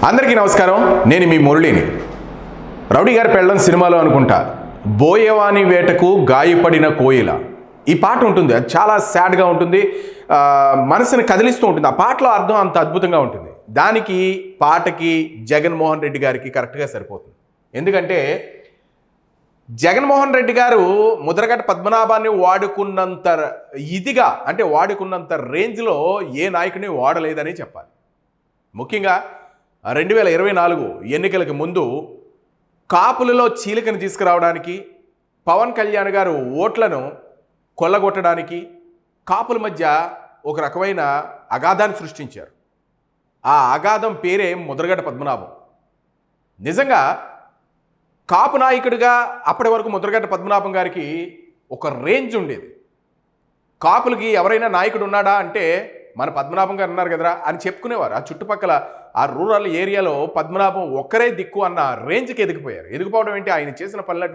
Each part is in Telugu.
అందరికీ నమస్కారం. నేను మీ మురళిని. రౌడీ గారి పెళ్ళం సినిమాలో అనుకుంటా, బోయవాని వేటకు గాయపడిన కోయిల ఈ పాట ఉంటుంది. అది చాలా సాడ్గా ఉంటుంది, మనసుని కదిలిస్తూ ఉంటుంది. ఆ పాటలో అర్థం అంత అద్భుతంగా ఉంటుంది. దానికి పాటకి జగన్మోహన్ రెడ్డి గారికి కరెక్ట్గా సరిపోతుంది. ఎందుకంటే జగన్మోహన్ రెడ్డి గారు ముద్రగడ పద్మనాభాన్ని వాడుకున్నంత ఇదిగా, అంటే వాడుకున్నంత రేంజ్లో ఏ నాయకుడిని వాడలేదని చెప్పాలి. ముఖ్యంగా 2024 ఎన్నికలకు ముందు కాపులలో చీలికను తీసుకురావడానికి, పవన్ కళ్యాణ్ గారు ఓట్లను కొల్లగొట్టడానికి కాపుల మధ్య ఒక రకమైన అగాధాన్ని సృష్టించారు. ఆ అగాధం పేరే ముద్రగడ పద్మనాభం. నిజంగా కాపు నాయకుడిగా అప్పటి వరకు ముద్రగడ పద్మనాభం గారికి ఒక రేంజ్ ఉండేది. కాపులకి ఎవరైనా నాయకుడు ఉన్నాడా అంటే మన పద్మనాభం గారు ఉన్నారు కదరా అని చెప్పుకునేవారు. ఆ చుట్టుపక్కల ఆ రూరల్ ఏరియాలో పద్మనాభం ఒక్కరే దిక్కు అన్న రేంజ్కి ఎదిగిపోయారు. ఎదిగిపోవడం ఏంటి, ఆయన చేసిన పనులు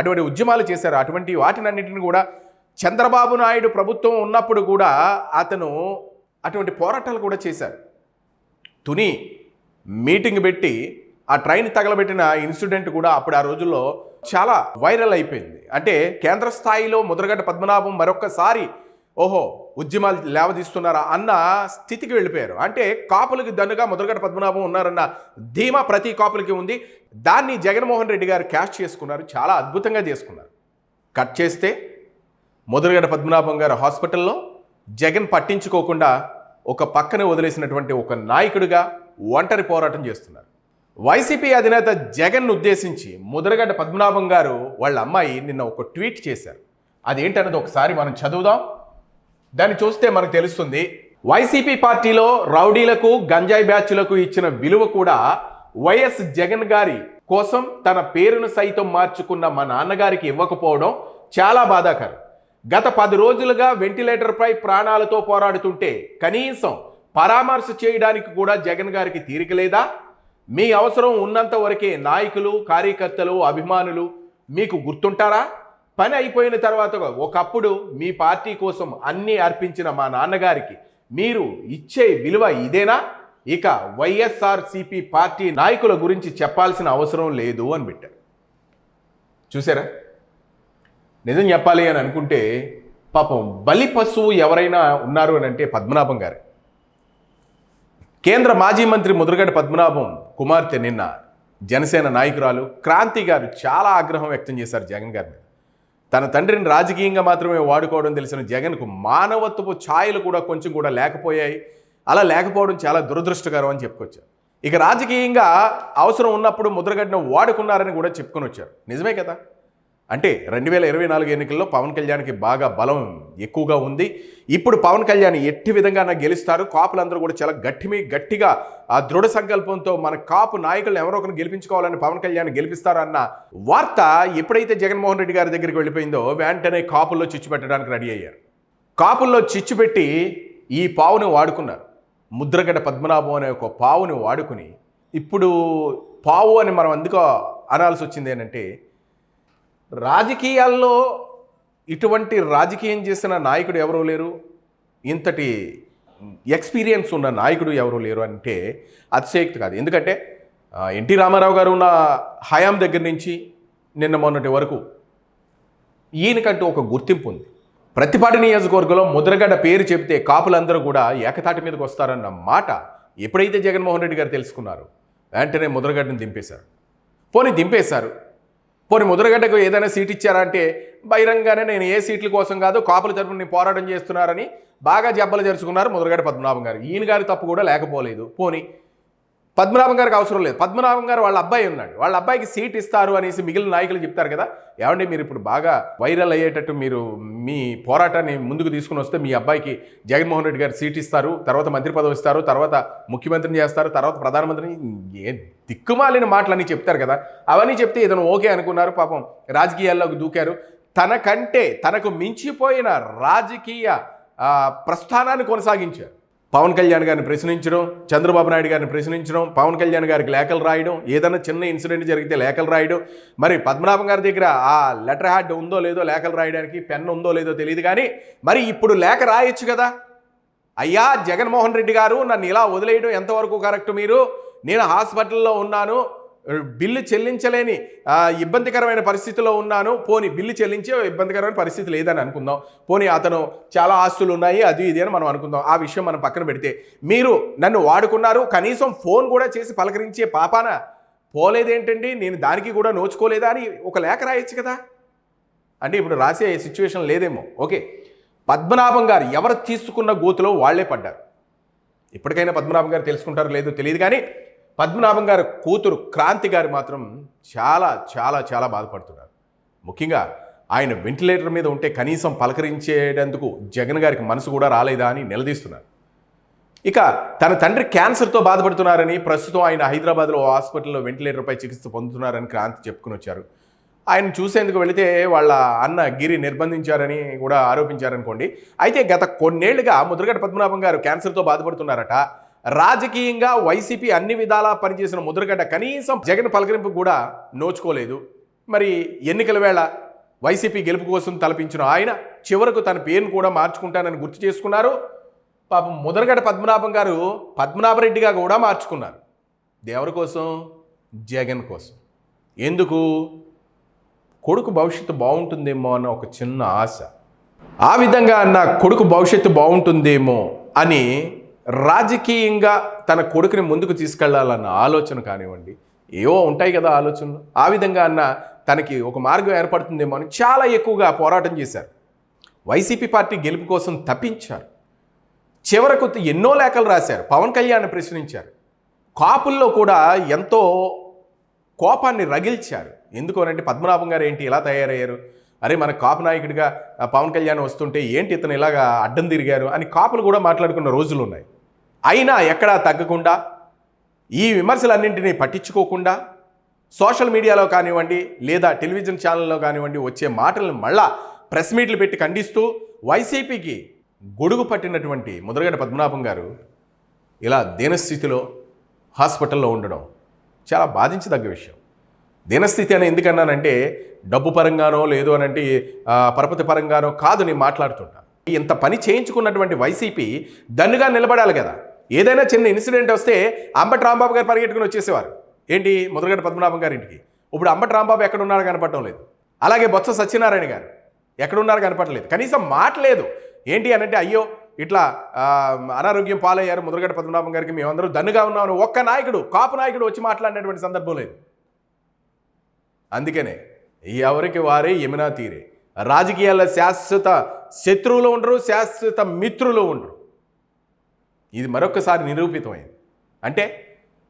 అటువంటి ఉద్యమాలు చేశారు. అటువంటి వాటినన్నింటిని కూడా చంద్రబాబు నాయుడు ప్రభుత్వం ఉన్నప్పుడు కూడా అతను అటువంటి పోరాటాలు కూడా చేశారు. తుని మీటింగ్ పెట్టి ఆ ట్రైన్ తగలబెట్టిన ఇన్సిడెంట్ కూడా అప్పుడు ఆ రోజుల్లో చాలా వైరల్ అయిపోయింది. అంటే కేంద్ర స్థాయిలో ముద్రగడ పద్మనాభం మరొక్కసారి ఓహో ఉద్యమాలు లేవదీస్తున్నారా అన్న స్థితికి వెళ్ళిపోయారు. అంటే కాపులకి దన్నుగా ముద్రగడ పద్మనాభం ఉన్నారన్న ధీమా ప్రతి కాపులకి ఉంది. దాన్ని జగన్మోహన్ రెడ్డి గారు క్యాష్ చేసుకున్నారు, చాలా అద్భుతంగా చేసుకున్నారు. కట్ చేస్తే ముద్రగడ పద్మనాభం గారు హాస్పిటల్లో జగన్ పట్టించుకోకుండా ఒక పక్కన వదిలేసినటువంటి ఒక నాయకుడిగా ఒంటరి పోరాటం చేస్తున్నారు. వైసీపీ అధినేత జగన్ను ఉద్దేశించి ముద్రగడ పద్మనాభం గారు వాళ్ళ అమ్మాయి నిన్న ఒక ట్వీట్ చేశారు. అదేంటన్నది ఒకసారి మనం చదువుదాం. దాన్ని చూస్తే మనకు తెలుస్తుంది. వైసీపీ పార్టీలో రౌడీలకు, గంజాయి బ్యాచ్లకు ఇచ్చిన విలువ కూడా వైఎస్ జగన్ గారి కోసం తన పేరును సైతం మార్చుకున్న మా నాన్నగారికి ఇవ్వకపోవడం చాలా బాధాకరం. గత 10 రోజులుగా వెంటిలేటర్పై ప్రాణాలతో పోరాడుతుంటే కనీసం పరామర్శ చేయడానికి కూడా జగన్ గారికి తీరిక లేదా? మీ అవసరం ఉన్నంత వరకే నాయకులు, కార్యకర్తలు, అభిమానులు మీకు గుర్తుంటారా? పని అయిపోయిన తర్వాత ఒకప్పుడు మీ పార్టీ కోసం అన్నీ అర్పించిన మా నాన్నగారికి మీరు ఇచ్చే విలువ ఇదేనా? ఇక వైఎస్ఆర్సీపీ పార్టీ నాయకుల గురించి చెప్పాల్సిన అవసరం లేదు అని పెట్టారు. చూసారా? నిజం చెప్పాలి అని అనుకుంటే పాపం బలి పశువు ఎవరైనా ఉన్నారు అని అంటే పద్మనాభం గారే. కేంద్ర మాజీ మంత్రి ముద్రగడ పద్మనాభం కుమార్తె నిన్న జనసేన నాయకురాలు క్రాంతి గారు చాలా ఆగ్రహం వ్యక్తం చేశారు జగన్ గారి మీద. తన తండ్రిని రాజకీయంగా మాత్రమే వాడుకోవడం తెలిసిన జగన్కు మానవత్వపు ఛాయలు కూడా కొంచెం కూడా లేకపోయాయి. అలా లేకపోవడం చాలా దురదృష్టకరం అని చెప్పుకొచ్చారు. ఇక రాజకీయంగా అవసరం ఉన్నప్పుడు ముద్రగడ్డను వాడుకున్నారని కూడా చెప్పుకొని వచ్చారు. నిజమే కదా? అంటే 2024 ఎన్నికల్లో పవన్ కళ్యాణ్కి బాగా బలం ఎక్కువగా ఉంది. ఇప్పుడు పవన్ కళ్యాణ్ ఎట్టి విధంగా గెలుస్తారు. కాపులందరూ కూడా చాలా గట్టిగా ఆ దృఢ సంకల్పంతో మన కాపు నాయకులను ఎవరో ఒకరిని గెలిపించుకోవాలని పవన్ కళ్యాణ్ గెలిపిస్తారన్న వార్త ఎప్పుడైతే జగన్మోహన్ రెడ్డి గారి దగ్గరికి వెళ్ళిపోయిందో వెంటనే కాపుల్లో చిచ్చు పెట్టడానికి రెడీ అయ్యారు. కాపుల్లో చిచ్చు పెట్టి ఈ పావును వాడుకున్నారు. ముద్రగడ పద్మనాభం అనే ఒక పావుని వాడుకుని ఇప్పుడు పావు అని మనం అందుకో అనాల్సి వచ్చింది ఏంటంటే, రాజకీయాల్లో ఇటువంటి రాజకీయం చేసిన నాయకుడు ఎవరూ లేరు, ఇంతటి ఎక్స్పీరియన్స్ ఉన్న నాయకుడు ఎవరూ లేరు అంటే అతిశయోక్తి కాదు. ఎందుకంటే ఎన్టీ రామారావు గారు ఉన్న హయాం దగ్గర నుంచి నిన్న మొన్నటి వరకు ఈయనకంటూ ఒక గుర్తింపు ఉంది. ప్రతిపాటి నియోజకవర్గంలో ముద్రగడ్డ పేరు చెబితే కాపులందరూ కూడా ఏకతాటి మీదకి వస్తారన్న మాట ఎప్పుడైతే జగన్మోహన్ రెడ్డి గారు తెలుసుకున్నారు వెంటనే ముద్రగడ్డను దింపేశారు. పోనీ ముద్రగడ్డకు ఏదైనా సీట్ ఇచ్చారా అంటే బహిరంగానే నేను ఏ సీట్ల కోసం కాదు కాపుల తరపున నేను పోరాటం చేస్తున్నారని బాగా జబ్బలు జరుచుకున్నారు ముద్రగడ పద్మనాభం గారు. ఈయన గారి తప్పు కూడా లేకపోలేదు. పోనీ పద్మనాభం గారికి అవసరం లేదు. పద్మనాభం గారు వాళ్ళ అబ్బాయి ఉన్నాడు, వాళ్ళ అబ్బాయికి సీట్ ఇస్తారు అనేసి మిగిలిన నాయకులు చెప్తారు కదా. ఏమంటే మీరు ఇప్పుడు బాగా వైరల్ అయ్యేటట్టు మీరు మీ పోరాటాన్ని ముందుకు తీసుకుని వస్తే మీ అబ్బాయికి జగన్మోహన్ రెడ్డి గారు సీట్ ఇస్తారు, తర్వాత మంత్రి పదవి ఇస్తారు, తర్వాత ముఖ్యమంత్రిని చేస్తారు, తర్వాత ప్రధానమంత్రిని, ఏ దిక్కుమాలిన మాటలన్నీ చెప్తారు కదా. అవన్నీ చెప్తే ఇతను ఓకే అనుకున్నారు. పాపం రాజకీయాల్లోకి దూకారు. తనకు మించిపోయిన రాజకీయ ప్రస్థానాన్ని కొనసాగించారు. పవన్ కళ్యాణ్ గారిని ప్రశ్నించడం, చంద్రబాబు నాయుడు గారిని ప్రశ్నించడం, పవన్ కళ్యాణ్ గారికి లేఖలు రాయడం, ఏదైనా చిన్న ఇన్సిడెంట్ జరిగితే లేఖలు రాయడం. మరి పద్మనాభం గారి దగ్గర ఆ లెటర్ హ్యాడ్ ఉందో లేదో, లేఖలు రాయడానికి పెన్ ఉందో లేదో తెలియదు, కానీ మరి ఇప్పుడు లేఖ రాయొచ్చు కదా. అయ్యా జగన్మోహన్ రెడ్డి గారు, నన్ను ఇలా వదిలేయడం ఎంతవరకు కరెక్ట్? నేను హాస్పిటల్లో ఉన్నాను, బిల్లు చెల్లించలేని ఇబ్బందికరమైన పరిస్థితిలో ఉన్నాను, పోనీ బిల్లు చెల్లించే ఇబ్బందికరమైన పరిస్థితి లేదని అనుకుందాం, పోనీ అతను చాలా ఆస్తులు ఉన్నాయి అది ఇది అని మనం అనుకుందాం, ఆ విషయం మనం పక్కన పెడితే మీరు నన్ను వాడుకున్నారు, కనీసం ఫోన్ కూడా చేసి పలకరించే పాపాన పోలేదేంటండి, నేను దానికి కూడా నోచుకోలేదా అని ఒక లేఖ రాయొచ్చు కదా. అంటే ఇప్పుడు రాసే సిచ్యువేషన్ లేదేమో. ఓకే, పద్మనాభం గారు ఎవరు తీసుకున్న గోతులో వాళ్లే పడ్డారు. ఇప్పటికైనా పద్మనాభం గారు తెలుసుకుంటారో లేదో తెలియదు, కానీ పద్మనాభం గారు కూతురు క్రాంతి గారు మాత్రం చాలా చాలా చాలా బాధపడుతున్నారు. ముఖ్యంగా ఆయన వెంటిలేటర్ మీద ఉంటే కనీసం పలకరించేటందుకు జగన్ గారికి మనసు కూడా రాలేదా అని నిలదీస్తున్నారు. ఇక తన తండ్రి క్యాన్సర్తో బాధపడుతున్నారని, ప్రస్తుతం ఆయన హైదరాబాద్లో హాస్పిటల్లో వెంటిలేటర్పై చికిత్స పొందుతున్నారని క్రాంతి చెప్పుకుని వచ్చారు. ఆయన చూసేందుకు వెళితే వాళ్ళ అన్న గిరి నిర్బంధించారని కూడా ఆరోపించారనుకోండి. అయితే గత కొన్నేళ్లుగా ముద్రగడ పద్మనాభం గారు క్యాన్సర్తో బాధపడుతున్నారట. రాజకీయంగా వైసీపీ అన్ని విధాలా పనిచేసిన ముద్రగడ్డ కనీసం జగన్ పలకరింపు కూడా నోచుకోలేదు. మరి ఎన్నికల వేళ వైసీపీ గెలుపు కోసం తలపించిన ఆయన చివరకు తన పేరును కూడా మార్చుకుంటానని గుర్తు చేసుకున్నారు. పాపం ముద్రగడ పద్మనాభం గారు పద్మనాభరెడ్డిగా కూడా మార్చుకున్నారు. ఎవరి కోసం? జగన్ కోసం. ఎందుకు? కొడుకు భవిష్యత్తు బాగుంటుందేమో అన్న ఒక చిన్న ఆశ. ఆ విధంగా నా కొడుకు భవిష్యత్తు బాగుంటుందేమో అని రాజకీయంగా తన కొడుకుని ముందుకు తీసుకెళ్లాలన్న ఆలోచన కానివ్వండి, ఏవో ఉంటాయి కదా ఆలోచనలు, ఆ విధంగా అన్న తనకి ఒక మార్గం ఏర్పడుతుందేమో అని చాలా ఎక్కువగా పోరాటం చేశారు. వైసీపీ పార్టీ గెలుపు కోసం తప్పించారు. చివరకు ఎన్నో లేఖలు రాశారు, పవన్ కళ్యాణ్ ప్రశ్నించారు. కాపుల్లో కూడా ఎంతో కోపాన్ని రగిల్చారు. ఎందుకు అనంటే పద్మనాభం గారు ఏంటి ఇలా తయారయ్యారు, అరే మన కాపు నాయకుడిగా పవన్ కళ్యాణ్ వస్తుంటే ఏంటి ఇతను ఇలాగా అడ్డం తిరిగారు అని కాపులు కూడా మాట్లాడుకున్న రోజులు ఉన్నాయి. అయినా ఎక్కడా తగ్గకుండా, ఈ విమర్శలన్నింటినీ పట్టించుకోకుండా సోషల్ మీడియాలో కానివ్వండి లేదా టెలివిజన్ ఛానల్లో కానివ్వండి వచ్చే మాటలను మళ్ళా ప్రెస్ మీట్లు పెట్టి ఖండిస్తూ వైసీపీకి గొడుగు పట్టినటువంటి ముద్రగడ పద్మనాభం గారు ఇలా దీనస్థితిలో హాస్పిటల్లో ఉండడం చాలా బాధించదగ్గ విషయం. దీనస్థితి అని ఎందుకన్నానంటే డబ్బు పరంగానో లేదు అనంటే పరపతి పరంగానో కాదు నేను మాట్లాడుతుంటా. ఇంత పని చేయించుకున్నటువంటి వైసీపీ దన్నుగా నిలబడాలి కదా. ఏదైనా చిన్న ఇన్సిడెంట్ వస్తే అంబటి రాంబాబు గారు పరిగెట్టుకుని వచ్చేసేవారు ఏంటి ముద్రగడ పద్మనాభం గారి ఇంటికి. ఇప్పుడు అంబటి రాంబాబు ఎక్కడున్నారో కనపడటం లేదు. అలాగే బొత్స సత్యనారాయణ గారు ఎక్కడున్నారో కనపడలేదు. కనీసం మాట లేదు. ఏంటి అనంటే అయ్యో ఇట్లా అనారోగ్యం పాలయ్యారు ముద్రగడ పద్మనాభం గారికి, మేమందరూ దన్నుగా ఉన్నామని ఒక్క నాయకుడు, కాపు నాయకుడు వచ్చి మాట్లాడినటువంటి సందర్భం లేదు. అందుకనే ఎవరికి వారే యమునా తీరే. రాజకీయాల్లో శాశ్వత శత్రువులు ఉండరు, శాశ్వత మిత్రులు ఉండరు. ఇది మరొకసారి నిరూపితమైంది. అంటే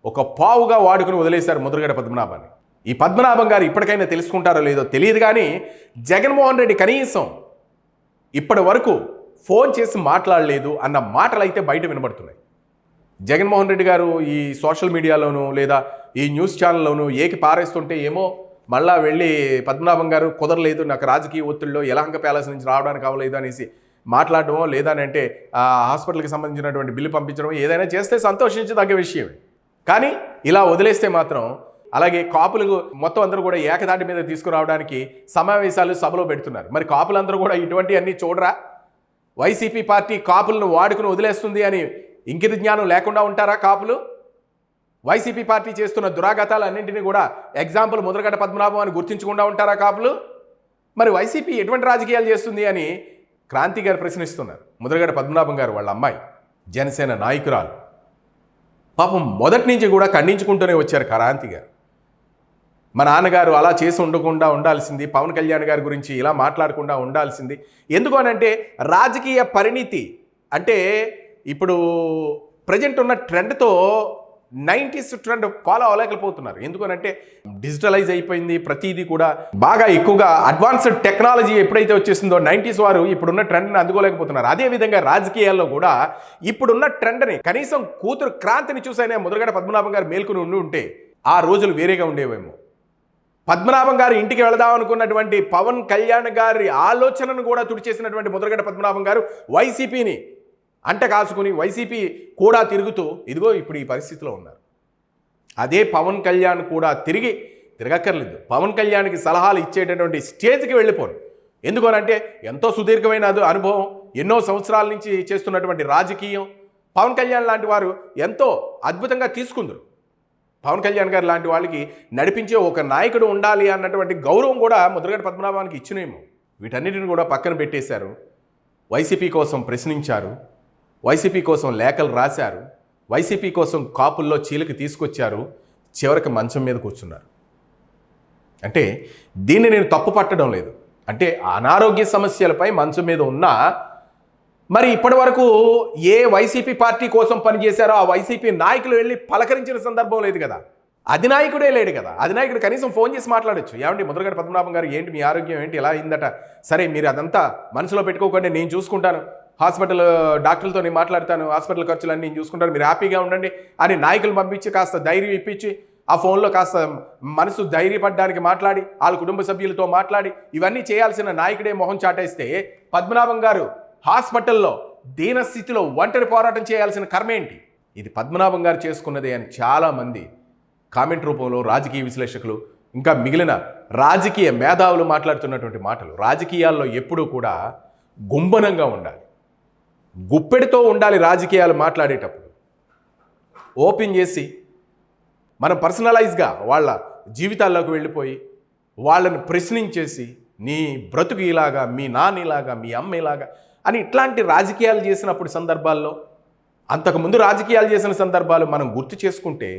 ఒక పావుగా వాడుకుని వదిలేశారు ముద్రగడ పద్మనాభాన్ని. ఈ పద్మనాభం గారు ఇప్పటికైనా తెలుసుకుంటారో లేదో తెలియదు, కానీ జగన్మోహన్ రెడ్డి కనీసం ఇప్పటి వరకు ఫోన్ చేసి మాట్లాడలేదు అన్న మాటలు అయితే బయట వినబడుతున్నాయి. జగన్మోహన్ రెడ్డి గారు ఈ సోషల్ మీడియాలోనూ లేదా ఈ న్యూస్ ఛానల్లోనూ ఏకి పారేస్తుంటే ఏమో మళ్ళా వెళ్ళి పద్మనాభం గారు కుదరలేదు, నాకు రాజకీయ ఒత్తిడిలో యలహంక ప్యాలెస్ నుంచి రావడానికి అవ్వలేదు అనేసి మాట్లాడడమో లేదా అంటే హాస్పిటల్కి సంబంధించినటువంటి బిల్లు పంపించడం ఏదైనా చేస్తే సంతోషించదగ్గ విషయమే. కానీ ఇలా వదిలేస్తే మాత్రం, అలాగే కాపులు మొత్తం అందరూ కూడా ఏకదాటి మీద తీసుకురావడానికి సమావేశాలు సభలో పెడుతున్నారు. మరి కాపులందరూ కూడా ఇటువంటి అన్నీ చూడరా? వైసీపీ పార్టీ కాపులను వాడుకుని వదిలేస్తుంది అని ఇంకిత జ్ఞానం లేకుండా ఉంటారా కాపులు? వైసీపీ పార్టీ చేస్తున్న దురాఘాతాలన్నింటినీ కూడా ఎగ్జాంపుల్ ముద్రగడ పద్మనాభం అని గుర్తించకుండా ఉంటారా కాపులు? మరి వైసీపీ ఎటువంటి రాజకీయాలు చేస్తుంది అని క్రాంతి గారు ప్రశ్నిస్తున్నారు. ముద్రగడ పద్మనాభం గారు వాళ్ళ అమ్మాయి జనసేన నాయకురాలు. పాపం మొదటి నుంచి కూడా ఖండించుకుంటూనే వచ్చారు క్రాంతి గారు. మా నాన్నగారు అలా చేసి ఉండకుండా ఉండాల్సింది, పవన్ కళ్యాణ్ గారి గురించి ఇలా మాట్లాడకుండా ఉండాల్సింది. ఎందుకు అనంటే రాజకీయ పరిణితి అంటే ఇప్పుడు ప్రజెంట్ ఉన్న ట్రెండ్తో 90s ట్రెండ్ ఫాలో అవ్వలేకపోతున్నారు. ఎందుకనంటే డిజిటలైజ్ అయిపోయింది ప్రతిదీ కూడా. బాగా ఎక్కువగా అడ్వాన్స్డ్ టెక్నాలజీ ఎప్పుడైతే వచ్చేసిందో 90s వారు ఇప్పుడున్న ట్రెండ్ని అందుకోలేకపోతున్నారు. అదేవిధంగా రాజకీయాల్లో కూడా ఇప్పుడున్న ట్రెండ్ని కనీసం కూతురు క్రాంతిని చూసైనా ముద్రగడ పద్మనాభం గారు మేల్కొని ఉంటే ఆ రోజులు వేరేగా ఉండేవేమో. పద్మనాభం గారు ఇంటికి వెళదాం అనుకున్నటువంటి పవన్ కళ్యాణ్ గారి ఆలోచనను కూడా తుడిచేసినటువంటి ముద్రగడ పద్మనాభం గారు వైసీపీని అంట కాసుకుని వైసీపీ కూడా తిరుగుతూ ఇదిగో ఇప్పుడు ఈ పరిస్థితిలో ఉన్నారు. అదే పవన్ కళ్యాణ్ కూడా తిరగక్కర్లేదు. పవన్ కళ్యాణ్కి సలహాలు ఇచ్చేటటువంటి స్టేజ్కి వెళ్ళిపోను. ఎందుకనంటే ఎంతో సుదీర్ఘమైన అనుభవం, ఎన్నో సంవత్సరాల నుంచి చేస్తున్నటువంటి రాజకీయం పవన్ కళ్యాణ్ లాంటి వారు ఎంతో అద్భుతంగా తీసుకుందరు. పవన్ కళ్యాణ్ గారు లాంటి వాళ్ళకి నడిపించే ఒక నాయకుడు ఉండాలి అన్నటువంటి గౌరవం కూడా ముద్రగడ పద్మనాభానికి ఇచ్చినేమో. వీటన్నిటిని కూడా పక్కన పెట్టేశారు. వైసీపీ కోసం ప్రశ్నించారు, వైసీపీ కోసం లేఖలు రాశారు, వైసీపీ కోసం కాపుల్లో చీలిక తీసుకొచ్చారు, చివరికి మంచం మీద కూర్చున్నారు. అంటే దీన్ని నేను తప్పు పట్టడం లేదు. అంటే అనారోగ్య సమస్యలపై మంచం మీద ఉన్నా మరి ఇప్పటి వరకు ఏ వైసీపీ పార్టీ కోసం పనిచేశారో ఆ వైసీపీ నాయకులు వెళ్ళి పలకరించిన సందర్భం లేదు కదా. అధినాయకుడే లేడు కదా. అధినాయకుడు కనీసం ఫోన్ చేసి మాట్లాడొచ్చు. ఏమండి ముద్రగడ పద్మనాభం గారు, ఏంటి మీ ఆరోగ్యం, ఏంటి ఎలా అయిందట, సరే మీరు అదంతా మనసులో పెట్టుకోకండి, నేను చూసుకుంటాను, హాస్పిటల్ డాక్టర్లతో నేను మాట్లాడతాను, హాస్పిటల్ ఖర్చులన్నీ నేను చూసుకుంటాను, మీరు హ్యాపీగా ఉండండి అని నాయకులు పంపించి కాస్త ధైర్యం ఇప్పించి ఆ ఫోన్లో కాస్త మనసు ధైర్యపడడానికి మాట్లాడి వాళ్ళ కుటుంబ సభ్యులతో మాట్లాడి ఇవన్నీ చేయాల్సిన నాయకుడే మొహం చాటేస్తే పద్మనాభం గారు హాస్పిటల్లో దీనస్థితిలో ఒంటరి పోరాటం చేయాల్సిన కర్మ ఏంటి? ఇది పద్మనాభం గారు చేసుకున్నదే అని చాలామంది కామెంట్ రూపంలో రాజకీయ విశ్లేషకులు ఇంకా మిగిలిన రాజకీయ మేధావులు మాట్లాడుతున్నటువంటి మాటలు. రాజకీయాల్లో ఎప్పుడూ కూడా గుంబనంగా ఉండాలి, గుప్పెడితో ఉండాలి. రాజకీయాలు మాట్లాడేటప్పుడు ఓపెన్ చేసి మనం పర్సనలైజ్గా వాళ్ళ జీవితాల్లోకి వెళ్ళిపోయి వాళ్ళని ప్రశ్నించేసి నీ బ్రతుకు ఇలాగా, మీ నాన్న ఇలాగా, మీ అమ్మ ఇలాగా అని ఇట్లాంటి రాజకీయాలు చేసినప్పుడు సందర్భాల్లో, అంతకుముందు రాజకీయాలు చేసిన సందర్భాలు మనం గుర్తు చేసుకుంటే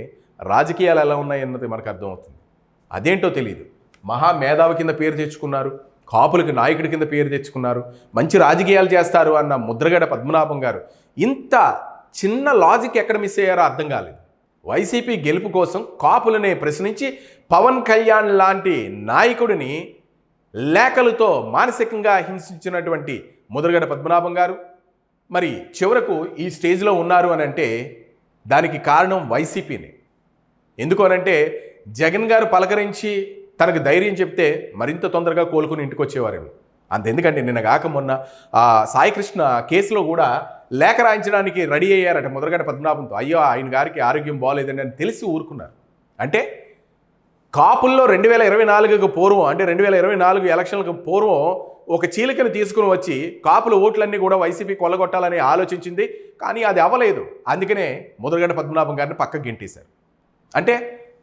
రాజకీయాలు ఎలా ఉన్నాయన్నది మనకు అర్థమవుతుంది. అదేంటో తెలియదు. మహా మేధావి కింద పేరు తెచ్చుకున్నారు, కాపులకి నాయకుడి కింద పేరు తెచ్చుకున్నారు, మంచి రాజకీయాలు చేస్తారు అన్న ముద్రగడ పద్మనాభం గారు ఇంత చిన్న లాజిక్ ఎక్కడ మిస్ అయ్యారో అర్థం కాలేదు. వైసీపీ గెలుపు కోసం కాపులనే ప్రశ్నించి పవన్ కళ్యాణ్ లాంటి నాయకుడిని లేఖలతో మానసికంగా హింసించినటువంటి ముద్రగడ పద్మనాభం గారు మరి చివరకు ఈ స్టేజ్లో ఉన్నారు అని అంటే దానికి కారణం వైసీపీనే. ఎందుకు అనంటే జగన్ గారు పలకరించి తనకు ధైర్యం చెప్తే మరింత తొందరగా కోలుకుని ఇంటికి వచ్చేవారేమో. అంతెందుకంటే నిన్న కాక మొన్న సాయికృష్ణ కేసులో కూడా లేఖ రాయించడానికి రెడీ అయ్యారట ముద్రగడ పద్మనాభంతో. అయ్యో ఆయన గారికి ఆరోగ్యం బాగోలేదని అని తెలిసి ఊరుకున్నారు. అంటే కాపుల్లో 2024కు పూర్వం, అంటే 2024 ఎలక్షన్లకు పూర్వం ఒక చీలికను తీసుకుని వచ్చి కాపుల ఓట్లన్నీ కూడా వైసీపీ కొల్లగొట్టాలని ఆలోచించింది. కానీ అది అవ్వలేదు. అందుకనే ముద్రగడ పద్మనాభం గారిని పక్కకు గింటేశారు. అంటే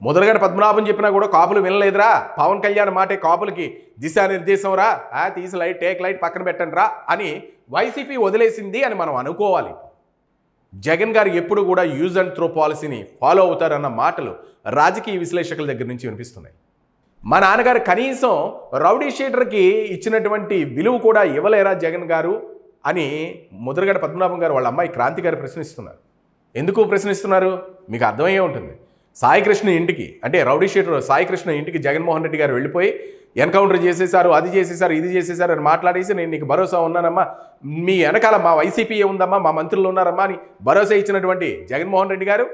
ముద్రగడ పద్మనాభం చెప్పినా కూడా కాపులు వినలేదురా, పవన్ కళ్యాణ్ మాటే కాపులకి దిశానిర్దేశం రా, తీసి లైట్ టేక్ లైట్ పక్కన పెట్టండి రా అని వైసీపీ వదిలేసింది అని మనం అనుకోవాలి. జగన్ గారు ఎప్పుడు కూడా యూజ్ అండ్ త్రో పాలసీని ఫాలో అవుతారన్న మాటలు రాజకీయ విశ్లేషకుల దగ్గర నుంచి వినిపిస్తున్నాయి. మా నాన్నగారు కనీసం రౌడీ షీటర్కి ఇచ్చినటువంటి విలువ కూడా ఇవ్వలేరా జగన్ గారు అని ముద్రగడ పద్మనాభం గారు వాళ్ళ అమ్మాయి క్రాంతి గారు ప్రశ్నిస్తున్నారు. ఎందుకు ప్రశ్నిస్తున్నారు మీకు అర్థమయ్యే ఉంటుంది. సాయికృష్ణ ఇంటికి, అంటే రౌడీ షీటర్ సాయికృష్ణ ఇంటికి జగన్మోహన్ రెడ్డి గారు వెళ్ళిపోయి ఎన్కౌంటర్ చేసేశారు, అది చేసేశారు, ఇది చేసేశారు అని మాట్లాడేసి నేను నీకు భరోసా ఉన్నానమ్మా, మీ వెనకాల మా వైసీపీ ఉందమ్మా, మా మంత్రులు ఉన్నారమ్మా అని భరోసా ఇచ్చినటువంటి జగన్మోహన్ రెడ్డి గారు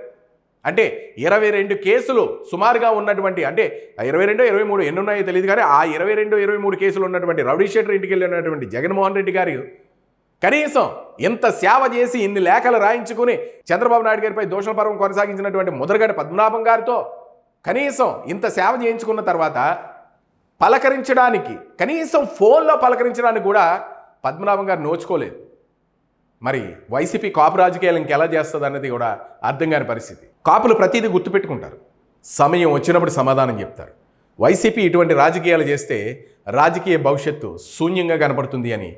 అంటే 22 కేసులు సుమారుగా ఉన్నటువంటి, అంటే 22, 23 ఎన్ని ఉన్నాయో తెలియదు కానీ ఆ 22, 23 కేసులు ఉన్నటువంటి రౌడీ షీటర్ ఇంటికి వెళ్ళినటువంటి జగన్మోహన్ రెడ్డి గారు కనీసం ఇంత సేవ చేసి ఇన్ని లేఖలు రాయించుకుని చంద్రబాబు నాయుడు గారిపై దోషణ పర్వం కొనసాగించినటువంటి ముద్రగడ పద్మనాభం గారితో కనీసం ఇంత సేవ చేయించుకున్న తర్వాత పలకరించడానికి, కనీసం ఫోన్లో పలకరించడానికి కూడా పద్మనాభం గారు నోచుకోలేదు. మరి వైసీపీ కాపు రాజకీయాలు ఇంకెలా చేస్తుంది అన్నది కూడా అర్థం కాని పరిస్థితి. కాపులు ప్రతిదీ గుర్తుపెట్టుకుంటారు, సమయం వచ్చినప్పుడు సమాధానం చెప్తారు. వైసీపీ ఇటువంటి రాజకీయాలు చేస్తే రాజకీయ భవిష్యత్తు శూన్యంగా కనపడుతుంది అని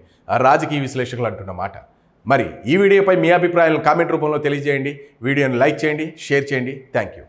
రాజకీయ విశ్లేషకులు అంటున్న మాట. మరి ఈ వీడియోపై మీ అభిప్రాయాలను కామెంట్ రూపంలో తెలియజేయండి. వీడియోని లైక్ చేయండి, షేర్ చేయండి. Thank you.